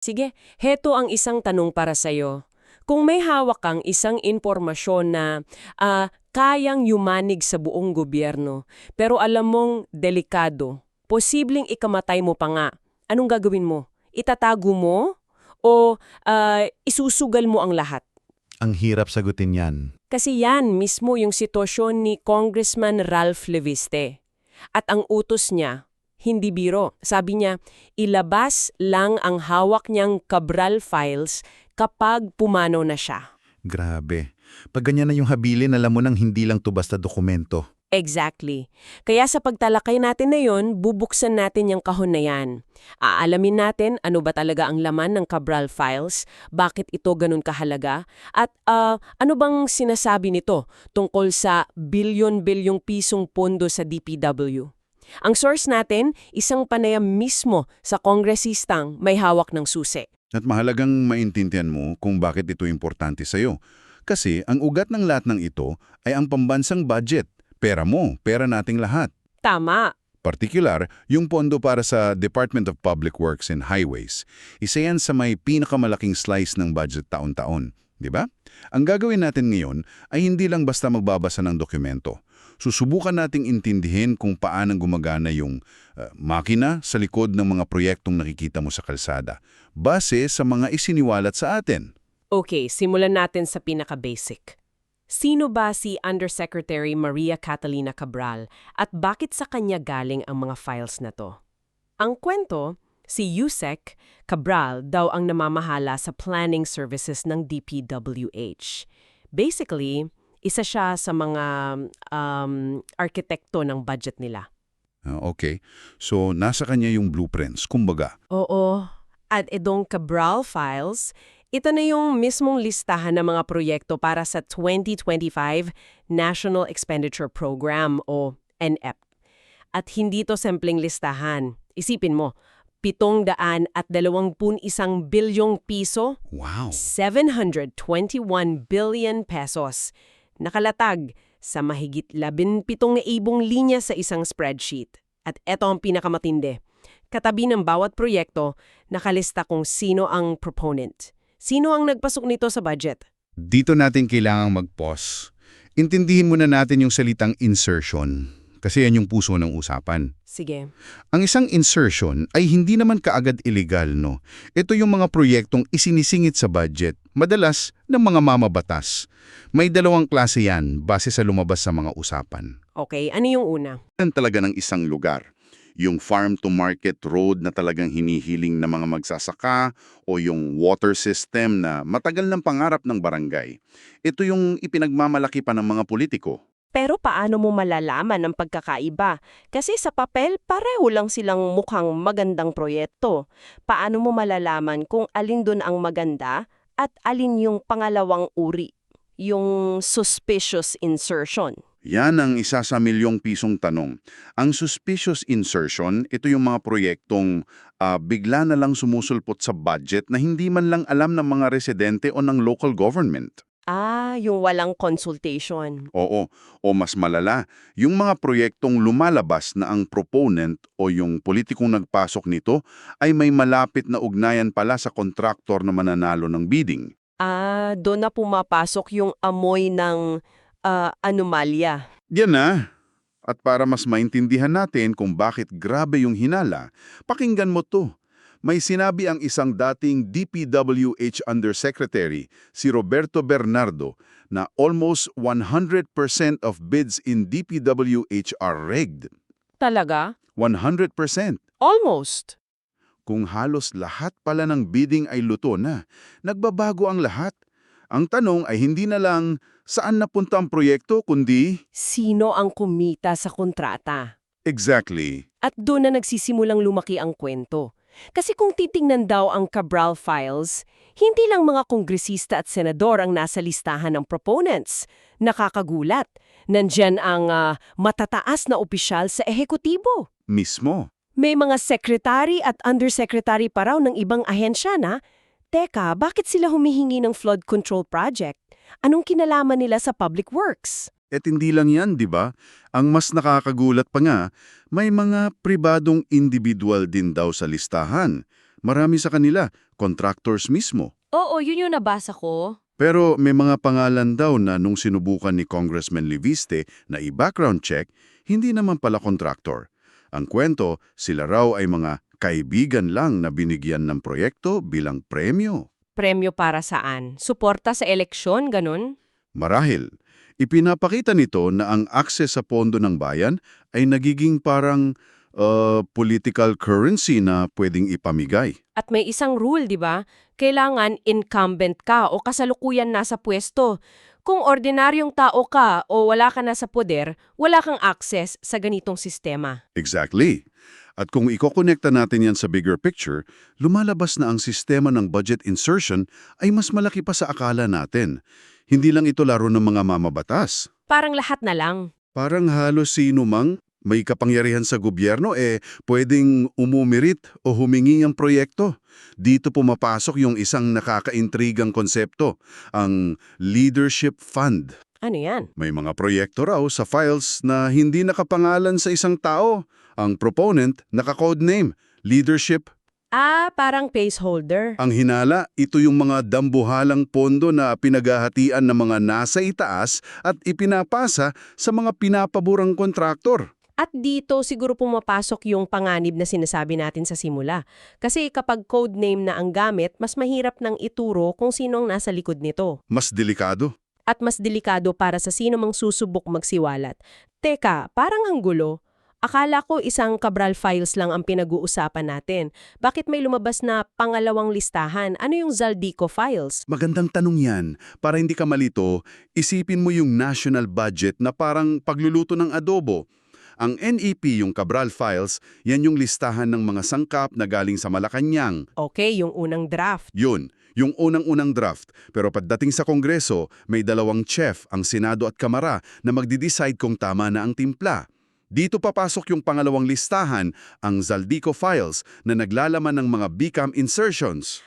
Sige, heto ang isang tanong para sa'yo. Kung may hawak kang isang impormasyon na kayang yumanig sa buong gobyerno, pero alam mong delikado, posibleng ikamatay mo pa nga, anong gagawin mo? Itatago mo o isusugal mo ang lahat? Ang hirap sagutin yan. Kasi yan mismo yung sitwasyon ni Congressman Ralph Leviste. At ang utos niya, hindi biro. Sabi niya, ilabas lang ang hawak niyang Cabral files kapag pumanaw na siya. Grabe. Pag ganyan na yung habilin, alam mo nang hindi lang to basta dokumento. Exactly. Kaya sa pagtalakay natin na yon, bubuksan natin yung kahon na yan. Aalamin natin ano ba talaga ang laman ng Cabral files, bakit ito ganun kahalaga, at ano bang sinasabi nito tungkol sa bilyon-bilyong pisong pondo sa DPW. Ang source natin, isang panayam mismo sa kongresistang may hawak ng susi. At mahalagang maintindihan mo kung bakit ito importante sa'yo. Kasi ang ugat ng lahat ng ito ay ang pambansang budget. Pera mo, pera nating lahat. Tama. Partikular, yung pondo para sa Department of Public Works and Highways. Isa yan sa may pinakamalaking slice ng budget taon-taon. Di ba? Ang gagawin natin ngayon ay hindi lang basta magbabasa ng dokumento. Susubukan nating intindihin kung paano gumagana yung makina sa likod ng mga proyektong nakikita mo sa kalsada, base sa mga isiniwalat sa atin. Okay, simulan natin sa pinaka-basic. Sino ba si Undersecretary Maria Catalina Cabral at bakit sa kanya galing ang mga files na to? Ang kwento, si Yusek Cabral daw ang namamahala sa planning services ng DPWH. Basically, isa siya sa mga arkitekto ng budget nila. Okay. So, nasa kanya yung blueprints, kumbaga. Oo. At itong Cabral files, ito na yung mismong listahan ng mga proyekto para sa 2025 National Expenditure Program o NEP. At hindi to simpleng listahan. Isipin mo, 721 bilyong piso, Wow! 721 billion pesos. Nakalatag sa mahigit 17,000 linya sa isang spreadsheet. At eto ang pinakamatindi. Katabi ng bawat proyekto, nakalista kung sino ang proponent. Sino ang nagpasok nito sa budget? Dito natin kailangang mag-pause. Intindihin muna natin yung salitang insertion, kasi yan yung puso ng usapan. Sige. Ang isang insertion ay hindi naman kaagad illegal, no? Ito yung mga proyektong isinisingit sa budget, madalas ng mga mamabatas. May dalawang klase yan base sa lumabas sa mga usapan. Okay, ano yung una? Yan talaga ng isang lugar. Yung farm-to-market road na talagang hinihiling ng mga magsasaka o yung water system na matagal ng pangarap ng barangay. Ito yung ipinagmamalaki pa ng mga politiko. Pero paano mo malalaman ang pagkakaiba? Kasi sa papel, pareho lang silang mukhang magandang proyekto. Paano mo malalaman kung alin dun ang maganda at alin yung pangalawang uri, yung suspicious insertion? Yan ang isa sa milyong pisong tanong. Ang suspicious insertion, ito yung mga proyektong bigla na lang sumusulpot sa budget na hindi man lang alam ng mga residente o ng local government. Yung walang consultation. Oo, o mas malala, yung mga proyektong lumalabas na ang proponent o yung politikong nagpasok nito ay may malapit na ugnayan pala sa kontraktor na mananalo ng bidding. Doon na pumapasok yung amoy ng anomalya. Yan na. At para mas maintindihan natin kung bakit grabe yung hinala, pakinggan mo to. May sinabi ang isang dating DPWH Undersecretary, si Roberto Bernardo, na almost 100% of bids in DPWH are rigged. Talaga? 100%. Almost. Kung halos lahat pala ng bidding ay luto na, nagbabago ang lahat. Ang tanong ay hindi na lang saan napunta ang proyekto, kundi... Sino ang kumita sa kontrata? Exactly. At doon na nagsisimulang lumaki ang kwento. Kasi kung titingnan daw ang Cabral files, hindi lang mga kongresista at senador ang nasa listahan ng proponents. Nakakagulat. Nandyan ang matataas na opisyal sa ehekutibo. Mismo. May mga secretary at undersecretary pa raw ng ibang ahensya na, teka, bakit sila humihingi ng flood control project? Anong kinalaman nila sa public works? At hindi lang yan, di ba? Ang mas nakakagulat pa nga, may mga pribadong individual din daw sa listahan. Marami sa kanila, contractors mismo. Oo, yun yung nabasa ko. Pero may mga pangalan daw na nung sinubukan ni Congressman Leviste na i-background check, hindi naman pala contractor. Ang kwento, sila raw ay mga kaibigan lang na binigyan ng proyekto bilang premyo. Premyo para saan? Suporta sa eleksyon, ganun? Marahil, ipinapakita nito na ang akses sa pondo ng bayan ay nagiging parang political currency na pwedeng ipamigay. At may isang rule, di ba? Kailangan incumbent ka o kasalukuyan nasa pwesto. Kung ordinaryong tao ka o wala ka na sa poder, wala kang access sa ganitong sistema. Exactly. At kung ikokonekta natin yan sa bigger picture, lumalabas na ang sistema ng budget insertion ay mas malaki pa sa akala natin. Hindi lang ito laro ng mga mamabatas. Parang lahat na lang. Parang halos sino mang may kapangyarihan sa gobyerno pwedeng umumirit o humingi ang proyekto. Dito pumapasok yung isang nakakaintrigang konsepto, ang Leadership Fund. Ano yan? May mga proyekto raw sa files na hindi nakapangalan sa isang tao. Ang proponent naka-codename, Leadership. Parang placeholder. Ang hinala, ito yung mga dambuhalang pondo na pinaghahatian ng mga nasa itaas at ipinapasa sa mga pinapaborang kontraktor. At dito siguro pumapasok yung panganib na sinasabi natin sa simula. Kasi kapag codename na ang gamit, mas mahirap nang ituro kung sinong nasa likod nito. Mas delikado. At mas delikado para sa sino mang susubok magsiwalat. Teka, parang ang gulo. Akala ko isang Cabral files lang ang pinag-uusapan natin. Bakit may lumabas na pangalawang listahan? Ano yung Zaldico files? Magandang tanong yan. Para hindi ka malito, isipin mo yung national budget na parang pagluluto ng adobo. Ang NEP, yung Cabral Files, yan yung listahan ng mga sangkap na galing sa Malacanang. Okay, yung unang draft. Yun, yung unang-unang draft. Pero pagdating sa Kongreso, may dalawang chief, ang Senado at Kamara, na magdi-decide kung tama na ang timpla. Dito papasok yung pangalawang listahan, ang Zaldico Files, na naglalaman ng mga BICAM insertions.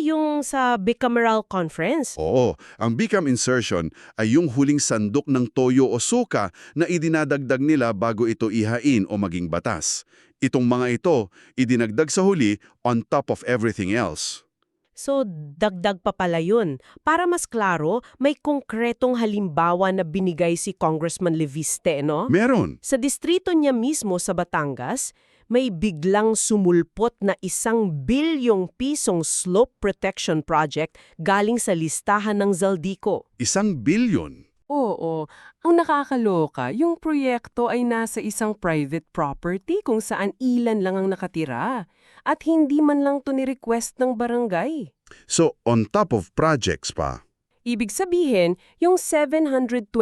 Yung sa bicameral conference? Oo, ang BICAM insertion ay yung huling sandok ng toyo o suka na idinadagdag nila bago ito ihain o maging batas. Itong mga ito, idinagdag sa huli on top of everything else. So, dagdag pa pala yun. Para mas klaro, may konkretong halimbawa na binigay si Congressman Leviste, no? Meron. Sa distrito niya mismo sa Batangas, may biglang sumulpot na 1 bilyong pisong slope protection project galing sa listahan ng Zaldico. 1 bilyon. Oo, ang nakakaloka, yung proyekto ay nasa isang private property kung saan ilan lang ang nakatira at hindi man lang to ni-request ng barangay. So, on top of projects pa. Ibig sabihin, yung 721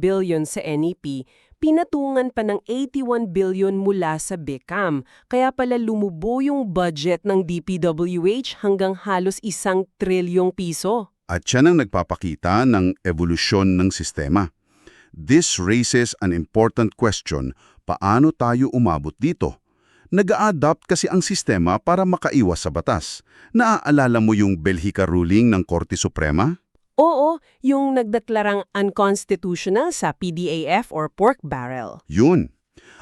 billion sa NEP, pinatungan pa ng 81 billion mula sa BICAM. Kaya pala lumubo yung budget ng DPWH hanggang halos 1 trilyong piso. At yan ang nagpapakita ng evolusyon ng sistema. This raises an important question, paano tayo umabot dito? Nag-a-adapt kasi ang sistema para makaiwas sa batas. Naaalala mo yung Belgica ruling ng Korte Suprema? Oo, yung nagdeklarang unconstitutional sa PDAF or pork barrel. Yun.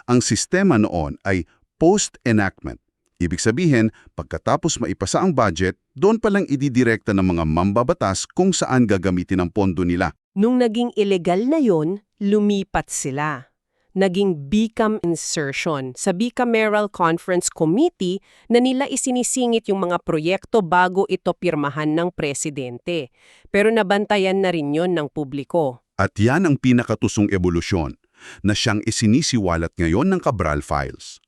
Ang sistema noon ay post-enactment. Ibig sabihin, pagkatapos maipasa ang budget, doon palang ididirekta ng mga mambabatas kung saan gagamitin ang pondo nila. Nung naging illegal na yon, lumipat sila. Naging BICAM insertion sa Bicameral Conference Committee na nila isinisingit yung mga proyekto bago ito pirmahan ng presidente. Pero nabantayan na rin yon ng publiko. At yan ang pinakatusong ebolusyon na siyang isinisiwalat ngayon ng Cabral Files.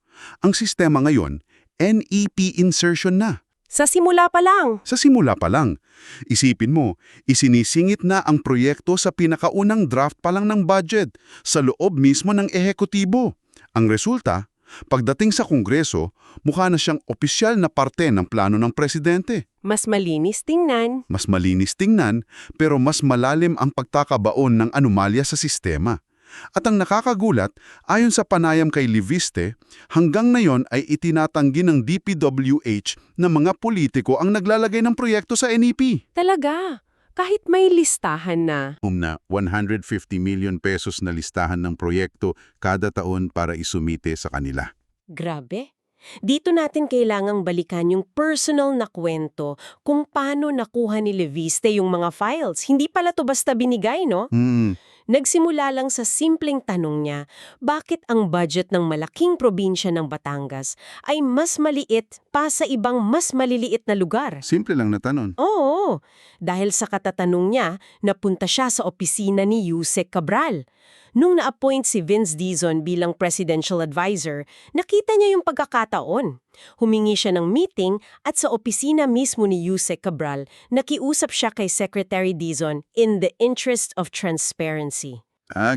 Ang sistema ngayon, NEP insertion na. Sa simula pa lang. Sa simula pa lang. Isipin mo, isinisingit na ang proyekto sa pinakaunang draft pa lang ng budget, sa loob mismo ng ehekutibo. Ang resulta, pagdating sa Kongreso, mukha na siyang opisyal na parte ng plano ng presidente. Mas malinis tingnan. Mas malinis tingnan, pero mas malalim ang pagkakabaon ng anomalya sa sistema. At ang nakakagulat, ayon sa panayam kay Leviste, hanggang ngayon ay itinatanggi ng DPWH na mga politiko ang naglalagay ng proyekto sa NEP. Talaga, kahit may listahan na. Na 150 million pesos na listahan ng proyekto kada taon para isumite sa kanila. Grabe. Dito natin kailangang balikan yung personal na kwento kung paano nakuha ni Leviste yung mga files. Hindi pala to basta binigay, no? Nagsimula lang sa simpleng tanong niya, bakit ang budget ng malaking probinsya ng Batangas ay mas maliit pa sa ibang mas maliliit na lugar? Simple lang na tanong. Oo, dahil sa katatanong niya, napunta siya sa opisina ni Yusek Cabral. Nung na-appoint si Vince Dizon bilang presidential advisor, nakita niya yung pagkakataon. Humingi siya ng meeting at sa opisina mismo ni Yusek Cabral, nakiusap siya kay Secretary Dizon in the interest of transparency.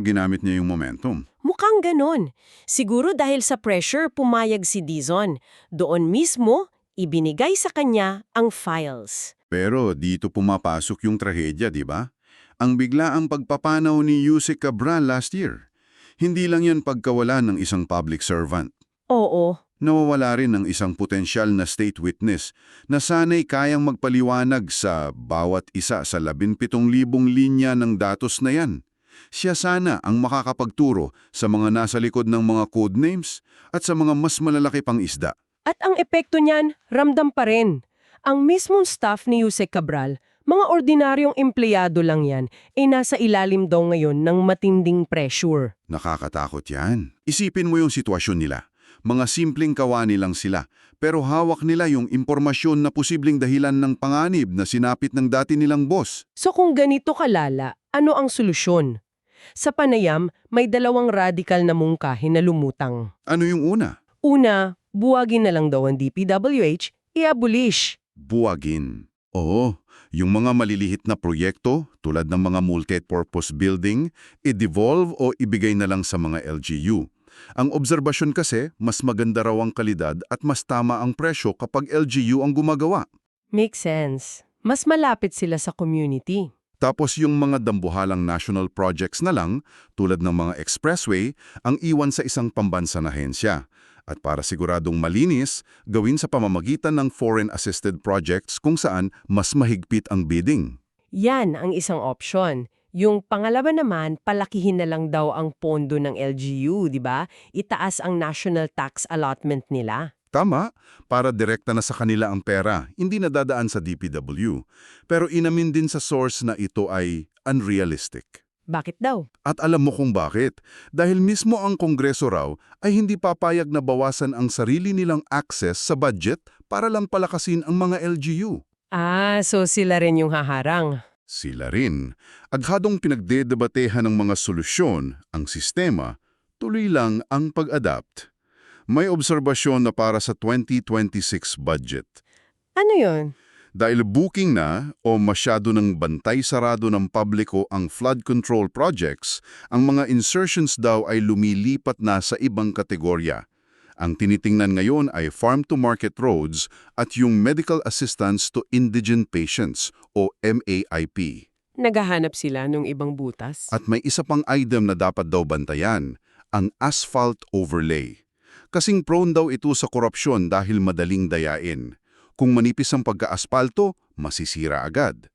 Ginamit niya yung momentum. Mukhang ganon. Siguro dahil sa pressure pumayag si Dizon. Doon mismo, ibinigay sa kanya ang files. Pero dito pumapasok yung trahedya, di ba? Ang biglaang pagpapanaw ni Yusek Cabral last year. Hindi lang yan pagkawala ng isang public servant. Oo. Nawawala rin ng isang potensyal na state witness na sana'y kayang magpaliwanag sa bawat isa sa 17,000 linya ng datos na yan. Siya sana ang makakapagturo sa mga nasa likod ng mga codenames at sa mga mas malalaki pang isda. At ang epekto niyan, ramdam pa rin. Ang mismong staff ni Yusek Cabral, mga ordinaryong empleyado lang yan, nasa ilalim daw ngayon ng matinding pressure. Nakakatakot yan. Isipin mo yung sitwasyon nila. Mga simpleng kawani lang sila, pero hawak nila yung impormasyon na posibleng dahilan ng panganib na sinapit ng dati nilang boss. So kung ganito kalala, ano ang solusyon? Sa panayam, may dalawang radikal na mungkahi na lumutang. Ano yung una? Una, buwagin na lang daw ang DPWH, i-abolish. Buwagin. Oo, yung mga malilihit na proyekto tulad ng mga multi-purpose building, i-devolve o ibigay na lang sa mga LGU. Ang obserbasyon kasi, mas maganda raw ang kalidad at mas tama ang presyo kapag LGU ang gumagawa. Makes sense. Mas malapit sila sa community. Tapos yung mga dambuhalang national projects na lang, tulad ng mga expressway, ang iwan sa isang pambansang ahensya. At para siguradong malinis, gawin sa pamamagitan ng foreign-assisted projects kung saan mas mahigpit ang bidding. Yan ang isang option. Yung pangalawa naman, palakihin na lang daw ang pondo ng LGU, di ba? Itaas ang national tax allotment nila. Tama, para direkta na sa kanila ang pera, hindi nadadaan sa DPW. Pero inamin din sa source na ito ay unrealistic. Bakit daw? At alam mo kung bakit? Dahil mismo ang Kongreso raw ay hindi papayag na bawasan ang sarili nilang access sa budget para lang palakasin ang mga LGU. So sila rin yung haharang. Sila rin. Aghadong pinagdedebatehan ng mga solusyon, ang sistema, tuloy lang ang pag-adapt. May obserbasyon na para sa 2026 budget. Ano yun? Dahil booking na o masyado ng bantay sarado ng publiko ang flood control projects, ang mga insertions daw ay lumilipat na sa ibang kategorya. Ang tinitingnan ngayon ay farm-to-market roads at yung medical assistance to indigent patients o MAIP. Naghahanap sila ng ibang butas? At may isa pang item na dapat daw bantayan, ang asphalt overlay. Kasing prone daw ito sa korupsyon dahil madaling dayain. Kung manipis ang pagka-aspalto, masisira agad.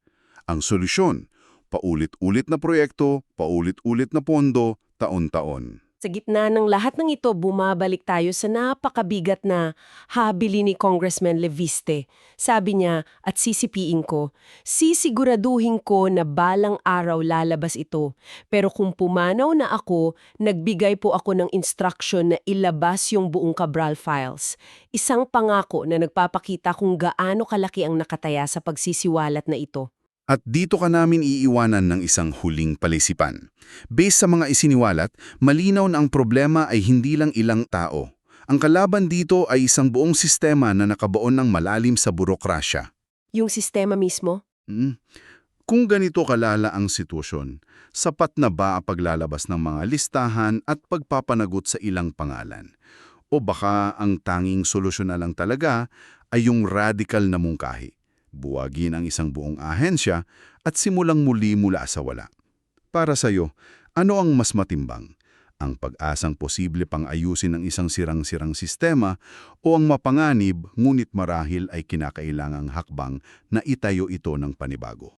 Ang solusyon, paulit-ulit na proyekto, paulit-ulit na pondo, taon-taon. Sa gitna ng lahat ng ito, bumabalik tayo sa napakabigat na habili ni Congressman Leviste. Sabi niya, at sisipiin ko, sisiguraduhin ko na balang araw lalabas ito. Pero kung pumanaw na ako, nagbigay po ako ng instruction na ilabas yung buong Cabral files. Isang pangako na nagpapakita kung gaano kalaki ang nakataya sa pagsisiwalat na ito. At dito ka namin iiwanan ng isang huling palisipan. Based sa mga isiniwalat, malinaw na ang problema ay hindi lang ilang tao. Ang kalaban dito ay isang buong sistema na nakabaon ng malalim sa burokrasya. Yung sistema mismo? Kung ganito kalala ang sitwasyon, sapat na ba ang paglalabas ng mga listahan at pagpapanagot sa ilang pangalan? O baka ang tanging solusyon na lang talaga ay yung radical na mungkahi? Buwagin ang isang buong ahensya at simulang muli mula sa wala. Para sa'yo, ano ang mas matimbang? Ang pag-asang posible pang ayusin ng isang sirang-sirang sistema o ang mapanganib ngunit marahil ay kinakailangang hakbang na itayo ito ng panibago?